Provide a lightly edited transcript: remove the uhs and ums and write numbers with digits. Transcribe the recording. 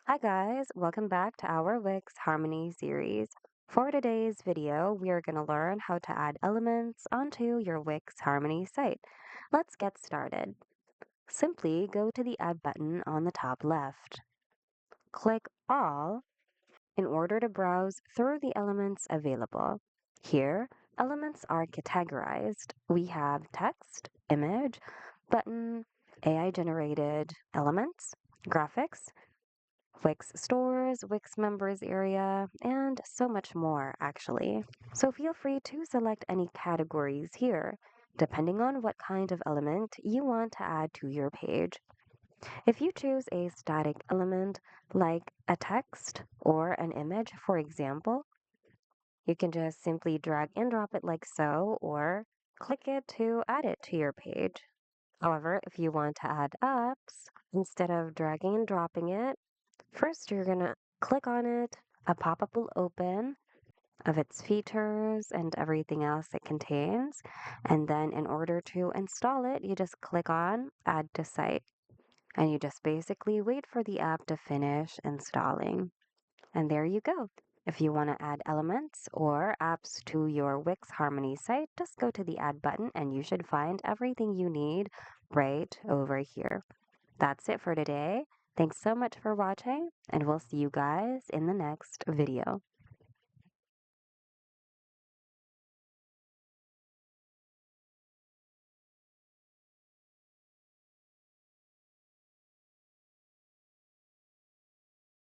Hi guys, welcome back to our Wix Harmony series. For today's video, we are going to learn how to add elements onto your Wix Harmony site. Let's get started. Simply go to the Add button on the top left. Click All in order to browse through the elements available. Here, elements are categorized. We have text, image, button, AI-generated elements, graphics, Wix stores, Wix members area, and so much more, actually. So feel free to select any categories here, depending on what kind of element you want to add to your page. If you choose a static element, like a text or an image, for example, you can just simply drag and drop it like so, or click it to add it to your page. However, if you want to add apps, instead of dragging and dropping it, first, you're going to click on it. A pop-up will open of its features and everything else it contains. And then in order to install it, you just click on Add to Site. And you just basically wait for the app to finish installing. And there you go. If you want to add elements or apps to your Wix Harmony site, just go to the Add button and you should find everything you need right over here. That's it for today. Thanks so much for watching, and we'll see you guys in the next video.